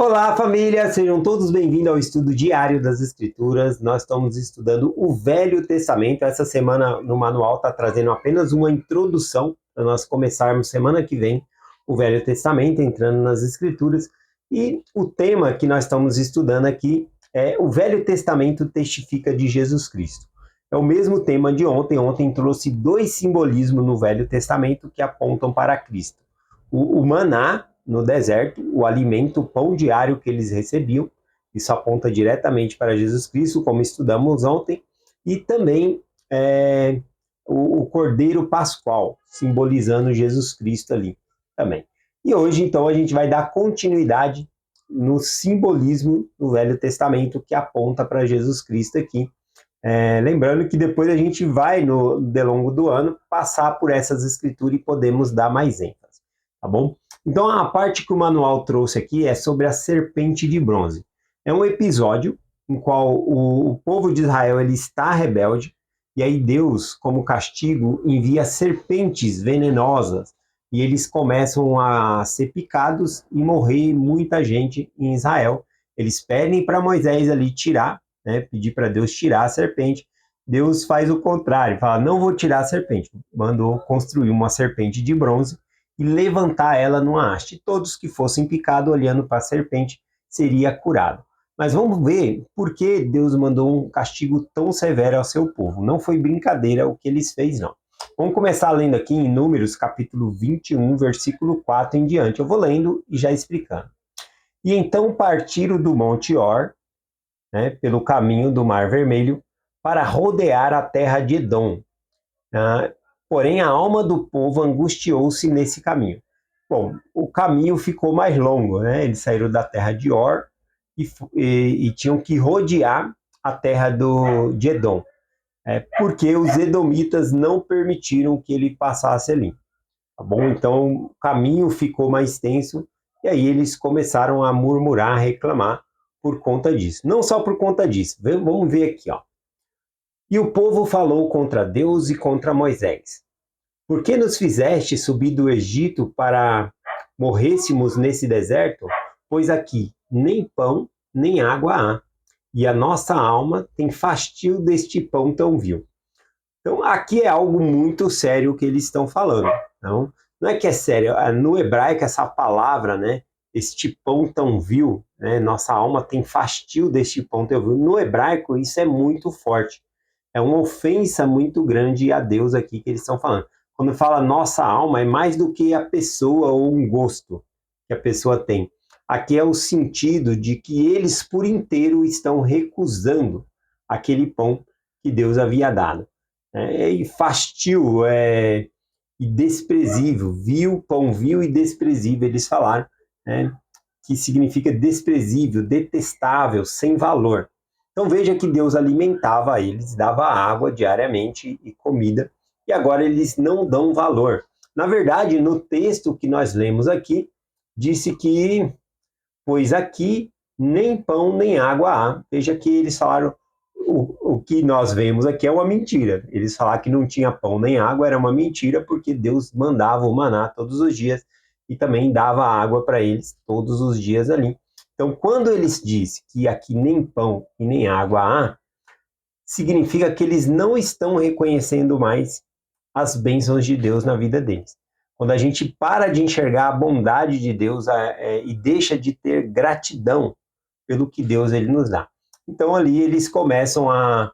Olá, família! Sejam todos bem-vindos ao estudo diário das Escrituras. Nós estamos estudando o Velho Testamento. Essa semana no manual está trazendo apenas uma introdução para nós começarmos semana que vem o Velho Testamento, entrando nas Escrituras. E o tema que nós estamos estudando aqui é o Velho Testamento testifica de Jesus Cristo. É o mesmo tema de ontem. Ontem trouxe dois simbolismos no Velho Testamento que apontam para Cristo. O maná no deserto, o alimento, o pão diário que eles recebiam, isso aponta diretamente para Jesus Cristo, como estudamos ontem, e também o Cordeiro Pascual, simbolizando Jesus Cristo ali também. E hoje, então, a gente vai dar continuidade no simbolismo do Velho Testamento que aponta para Jesus Cristo aqui. Lembrando que depois a gente vai, no longo do ano, passar por essas escrituras e podemos dar mais ênfase, tá bom? Então, a parte que o manual trouxe aqui é sobre a serpente de bronze. É um episódio em qual o povo de Israel ele está rebelde, e aí Deus, como castigo, envia serpentes venenosas, e eles começam a ser picados e morrer muita gente em Israel. Eles pedem para Moisés ali tirar, né, pedir para Deus tirar a serpente. Deus faz o contrário, fala, não vou tirar a serpente. Mandou construir uma serpente de bronze, e levantar ela numa haste. Todos que fossem picados olhando para a serpente seria curado. Mas vamos ver por que Deus mandou um castigo tão severo ao seu povo. Não foi brincadeira o que eles fez, não. Vamos começar lendo aqui em Números, capítulo 21, versículo 4 em diante. Eu vou lendo e já explicando. E então partiram do Monte Or, né, pelo caminho do Mar Vermelho, para rodear a terra de Edom. Porém, a alma do povo angustiou-se nesse caminho. Bom, o caminho ficou mais longo, né? Eles saíram da terra de Or e tinham que rodear a terra de Edom, porque os edomitas não permitiram que ele passasse ali. Tá bom? Então, o caminho ficou mais extenso e aí eles começaram a murmurar, a reclamar por conta disso. Não só por conta disso. Vamos ver aqui, ó. E o povo falou contra Deus e contra Moisés. Por que nos fizeste subir do Egito para morrêssemos nesse deserto? Pois aqui nem pão, nem água há, e a nossa alma tem fastio deste pão tão vil. Então, aqui é algo muito sério que eles estão falando. Não é que é sério, no hebraico essa palavra, né, este pão tão vil, né, nossa alma tem fastio deste pão tão vil. No hebraico isso é muito forte. É uma ofensa muito grande a Deus aqui que eles estão falando. Quando fala nossa alma, é mais do que a pessoa ou um gosto que a pessoa tem. Aqui é o sentido de que eles por inteiro estão recusando aquele pão que Deus havia dado. E fastio e desprezível, vil, pão vil e desprezível, eles falaram, né, que significa desprezível, detestável, sem valor. Então veja que Deus alimentava eles, dava água diariamente e comida, e agora eles não dão valor. Na verdade, no texto que nós lemos aqui, disse que, pois aqui nem pão nem água há. Veja que eles falaram, o que nós vemos aqui é uma mentira. Eles falaram que não tinha pão nem água, era uma mentira, porque Deus mandava o maná todos os dias e também dava água para eles todos os dias ali. Então, quando eles dizem que aqui nem pão e nem água há, significa que eles não estão reconhecendo mais as bênçãos de Deus na vida deles. Quando a gente para de enxergar a bondade de Deus e deixa de ter gratidão pelo que Deus ele nos dá. Então, ali eles começam a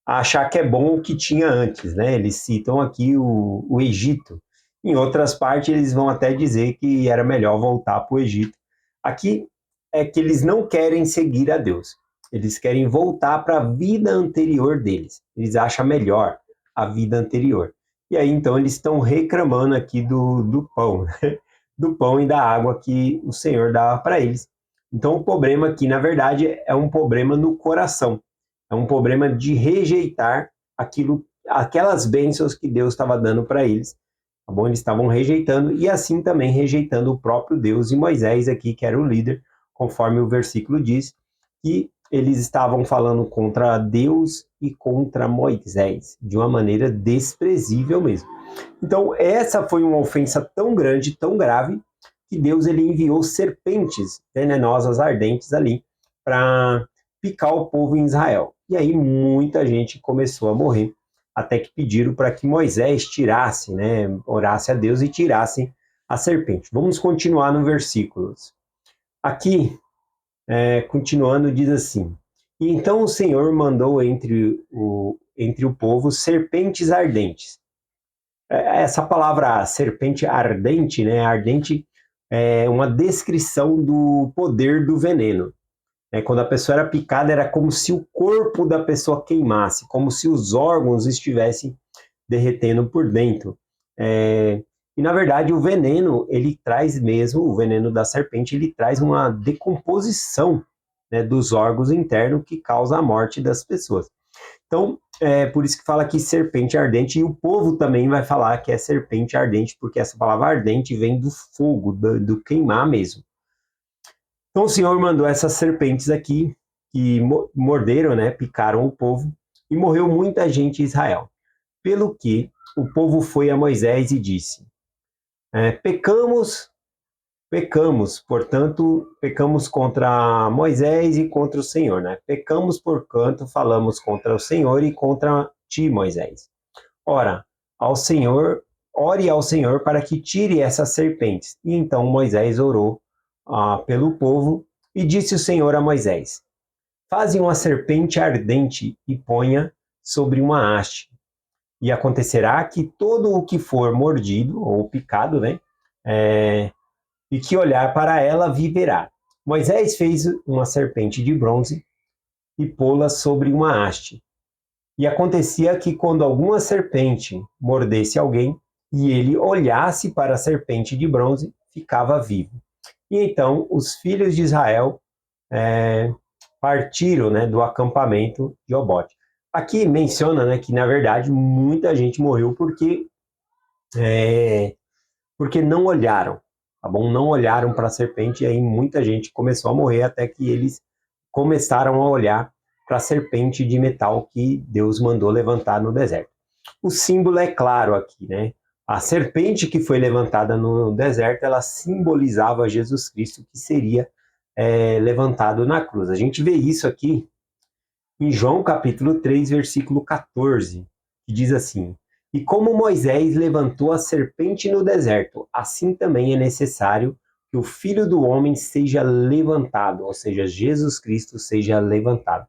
achar que é bom o que tinha antes, né? Eles citam aqui o Egito. Em outras partes, eles vão até dizer que era melhor voltar para o Egito. Aqui é que eles não querem seguir a Deus. Eles querem voltar para a vida anterior deles. Eles acham melhor a vida anterior. E aí, então, eles estão reclamando aqui do pão, né? Do pão e da água que o Senhor dava para eles. Então, o problema aqui, na verdade, é um problema no coração. É um problema de rejeitar aquelas bênçãos que Deus estava dando para eles. Tá bom? Eles estavam rejeitando e assim também rejeitando o próprio Deus e Moisés aqui, que era o líder, conforme o versículo diz, que eles estavam falando contra Deus e contra Moisés, de uma maneira desprezível mesmo. Então, essa foi uma ofensa tão grande, tão grave, que Deus ele enviou serpentes venenosas ardentes ali para picar o povo em Israel. E aí muita gente começou a morrer, até que pediram para que Moisés tirasse, né, orasse a Deus e tirasse a serpente. Vamos continuar no versículos. Aqui, continuando, diz assim: E então o Senhor mandou entre o povo serpentes ardentes. Essa palavra serpente ardente, né, ardente é uma descrição do poder do veneno. Quando a pessoa era picada, era como se o corpo da pessoa queimasse, como se os órgãos estivessem derretendo por dentro. E, na verdade, o veneno, ele traz mesmo, o veneno da serpente, ele traz uma decomposição, né, dos órgãos internos que causa a morte das pessoas. Então, por isso que fala que serpente ardente, e o povo também vai falar que é serpente ardente, porque essa palavra ardente vem do fogo, do queimar mesmo. Então o Senhor mandou essas serpentes aqui, que morderam, né, picaram o povo, e morreu muita gente em Israel. Pelo que o povo foi a Moisés e disse: pecamos, portanto, pecamos contra Moisés e contra o Senhor, né? Pecamos, porquanto, falamos contra o Senhor e contra ti, Moisés. Ora, ore ao Senhor para que tire essas serpentes. E então Moisés orou pelo povo, e disse o Senhor a Moisés: Faze uma serpente ardente e ponha sobre uma haste. E acontecerá que todo o que for mordido ou picado, né, e que olhar para ela viverá. Moisés fez uma serpente de bronze e pô-la sobre uma haste. E acontecia que quando alguma serpente mordesse alguém e ele olhasse para a serpente de bronze, ficava vivo. E então os filhos de Israel partiram, né, do acampamento de Obote. Aqui menciona, né, que na verdade muita gente morreu porque não olharam, tá bom? Não olharam para a serpente, e aí muita gente começou a morrer até que eles começaram a olhar para a serpente de metal que Deus mandou levantar no deserto. O símbolo é claro aqui, né? A serpente que foi levantada no deserto, ela simbolizava Jesus Cristo, que seria levantado na cruz. A gente vê isso aqui em João capítulo 3, versículo 14, que diz assim: E como Moisés levantou a serpente no deserto, assim também é necessário que o Filho do Homem seja levantado, ou seja, Jesus Cristo seja levantado.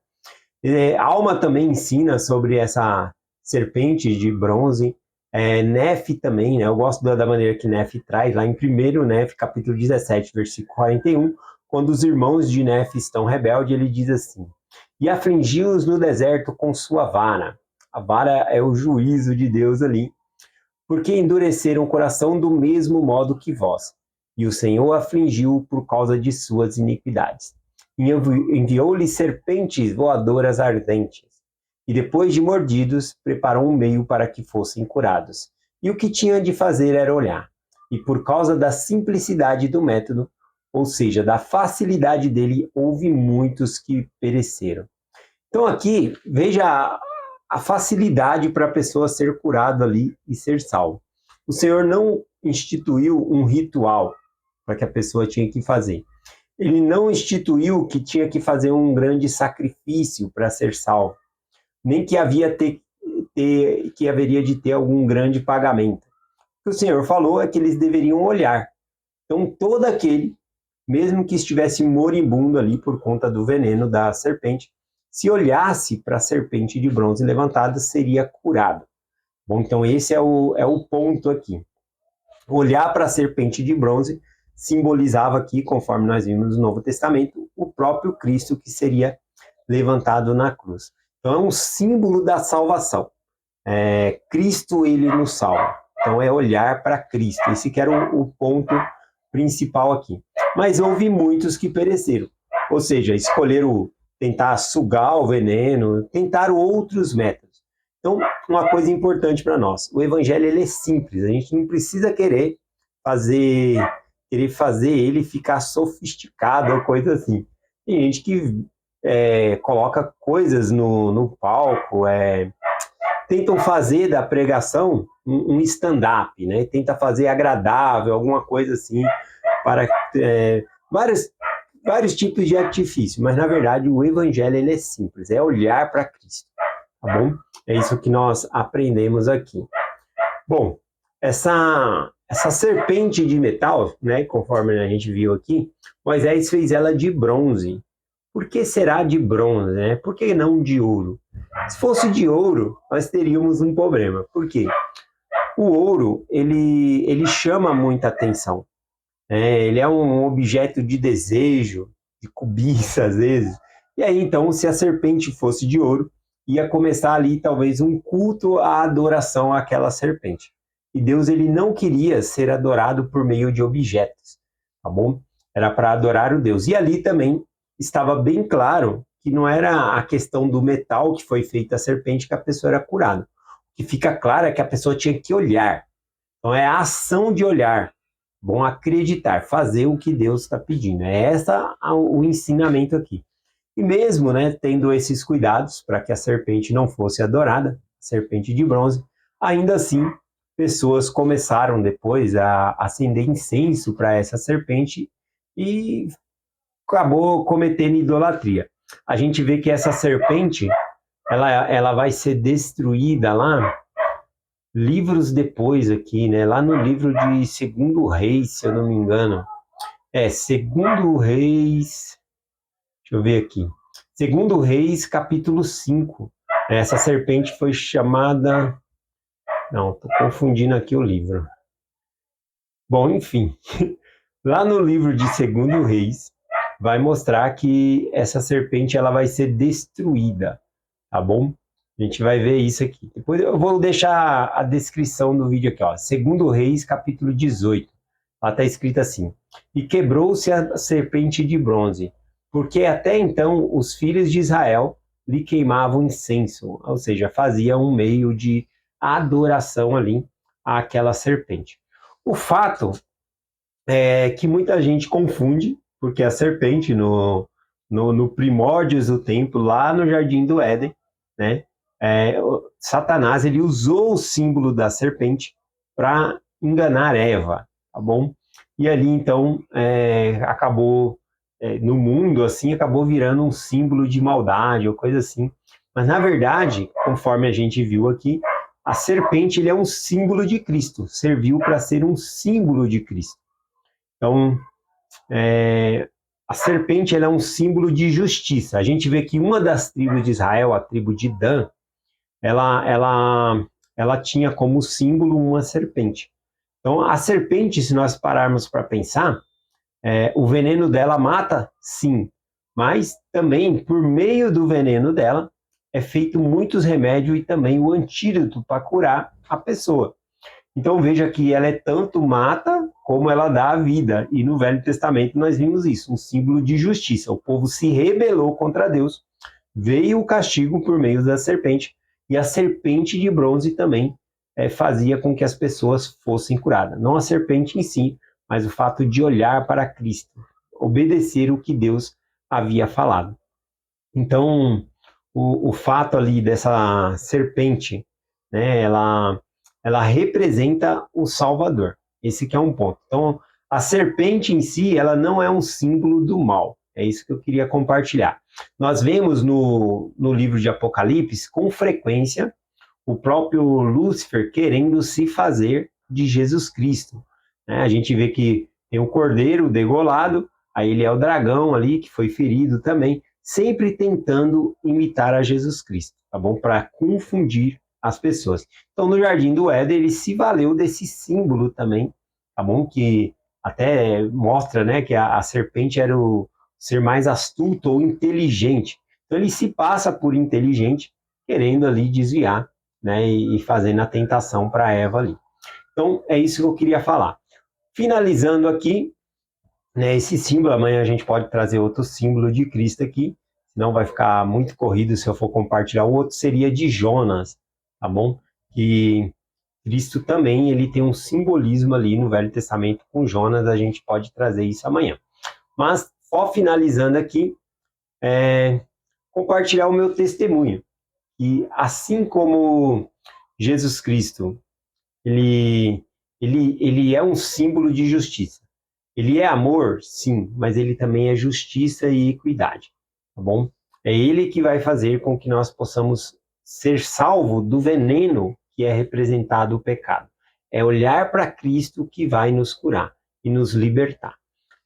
Alma também ensina sobre essa serpente de bronze. Nefe também, né? Eu gosto da maneira que Nefe traz, lá em 1 Nefe, capítulo 17, versículo 41, quando os irmãos de Nefe estão rebeldes, ele diz assim: E afligiu-os no deserto com sua vara. A vara é o juízo de Deus ali. Porque endureceram o coração do mesmo modo que vós. E o Senhor afligiu por causa de suas iniquidades. E enviou-lhe serpentes voadoras ardentes. E depois de mordidos, preparou um meio para que fossem curados. E o que tinha de fazer era olhar. E por causa da simplicidade do método, ou seja, da facilidade dele, houve muitos que pereceram. Então aqui, veja a facilidade para a pessoa ser curada ali e ser salva. O Senhor não instituiu um ritual para que a pessoa tinha que fazer. Ele não instituiu que tinha que fazer um grande sacrifício para ser salvo, nem que que haveria de ter algum grande pagamento. O que o Senhor falou é que eles deveriam olhar. Então todo aquele, mesmo que estivesse moribundo ali por conta do veneno da serpente, se olhasse para a serpente de bronze levantada, seria curado. Bom, então esse é o ponto aqui. Olhar para a serpente de bronze simbolizava aqui, conforme nós vimos no Novo Testamento, o próprio Cristo que seria levantado na cruz. Então é um símbolo da salvação. Cristo, ele nos salva. Então é olhar para Cristo. Esse que era o ponto principal aqui. Mas houve muitos que pereceram. Ou seja, escolheram tentar sugar o veneno, tentaram outros métodos. Então, uma coisa importante para nós, o evangelho ele é simples, a gente não precisa querer fazer ele ficar sofisticado ou coisa assim. Tem gente que coloca coisas no palco, tentam fazer da pregação um stand-up, né? Tenta fazer agradável, alguma coisa assim, para vários tipos de artifício, mas na verdade o evangelho ele é simples, é olhar para Cristo, tá bom? É isso que nós aprendemos aqui. Bom, essa serpente de metal, né, conforme a gente viu aqui, Moisés fez ela de bronze. Por que será de bronze, né? Por que não de ouro? Se fosse de ouro, nós teríamos um problema. Por quê? O ouro, ele chama muita atenção. Ele é um objeto de desejo, de cobiça às vezes. E aí, então, se a serpente fosse de ouro, ia começar ali talvez um culto à adoração àquela serpente. E Deus ele não queria ser adorado por meio de objetos, tá bom? Era para adorar o Deus. E ali também estava bem claro que não era a questão do metal que foi feita a serpente que a pessoa era curada. O que fica claro é que a pessoa tinha que olhar. Então é a ação de olhar. Bom, acreditar, fazer o que Deus está pedindo. É essa o ensinamento aqui. E mesmo, né, tendo esses cuidados para que a serpente não fosse adorada, serpente de bronze, ainda assim, pessoas começaram depois a acender incenso para essa serpente e acabou cometendo idolatria. A gente vê que essa serpente, ela vai ser destruída lá, livros depois aqui, né? Lá no livro de Segundo Reis, se eu não me engano. Segundo Reis, deixa eu ver aqui. Segundo Reis, capítulo 5. Essa serpente foi chamada... Não, estou confundindo aqui o livro. Bom, enfim. Lá no livro de Segundo Reis, vai mostrar que essa serpente ela vai ser destruída, tá bom? A gente vai ver isso aqui. Depois eu vou deixar a descrição do vídeo aqui, ó. Segundo Reis, capítulo 18. Lá está escrito assim: E quebrou-se a serpente de bronze, porque até então os filhos de Israel lhe queimavam incenso, ou seja, faziam um meio de adoração ali àquela serpente. O fato é que muita gente confunde, porque a serpente no primórdios do templo, lá no Jardim do Éden, né? Satanás ele usou o símbolo da serpente para enganar Eva, tá bom? E ali então acabou no mundo assim acabou virando um símbolo de maldade ou coisa assim. Mas na verdade, conforme a gente viu aqui, a serpente ele é um símbolo de Cristo, serviu para ser um símbolo de Cristo. Então, a serpente ela é um símbolo de justiça. A gente vê que uma das tribos de Israel, a tribo de Dan, ela tinha como símbolo uma serpente. Então, a serpente, se nós pararmos para pensar, o veneno dela mata, sim, mas também, por meio do veneno dela, é feito muitos remédios e também o antídoto para curar a pessoa. Então, veja que ela tanto mata como ela dá a vida. E no Velho Testamento nós vimos isso, um símbolo de justiça. O povo se rebelou contra Deus, veio o castigo por meio da serpente, e a serpente de bronze também fazia com que as pessoas fossem curadas. Não a serpente em si, mas o fato de olhar para Cristo, obedecer o que Deus havia falado. Então, o fato ali dessa serpente, né, ela representa o Salvador. Esse que é um ponto. Então, a serpente em si, ela não é um símbolo do mal. É isso que eu queria compartilhar. Nós vemos no livro de Apocalipse, com frequência, o próprio Lúcifer querendo se fazer de Jesus Cristo. A gente vê que tem o cordeiro degolado, aí ele é o dragão ali, que foi ferido também, sempre tentando imitar a Jesus Cristo, tá bom? Para confundir as pessoas. Então, no Jardim do Éden, ele se valeu desse símbolo também, tá bom? Que até mostra, né, que a serpente era o ser mais astuto ou inteligente. Então, ele se passa por inteligente, querendo ali desviar, né, e fazendo a tentação para Eva ali. Então, é isso que eu queria falar. Finalizando aqui, né, esse símbolo, amanhã a gente pode trazer outro símbolo de Cristo aqui, senão vai ficar muito corrido se eu for compartilhar. O outro seria de Jonas, tá bom? Que Cristo também, ele tem um simbolismo ali no Velho Testamento com Jonas, a gente pode trazer isso amanhã. Mas, só finalizando aqui, compartilhar o meu testemunho. E assim como Jesus Cristo, ele é um símbolo de justiça. Ele é amor, sim, mas ele também é justiça e equidade, tá bom? É ele que vai fazer com que nós possamos ser salvo do veneno que é representado o pecado. É olhar para Cristo que vai nos curar e nos libertar.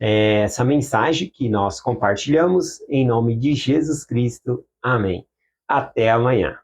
É essa mensagem que nós compartilhamos em nome de Jesus Cristo. Amém. Até amanhã.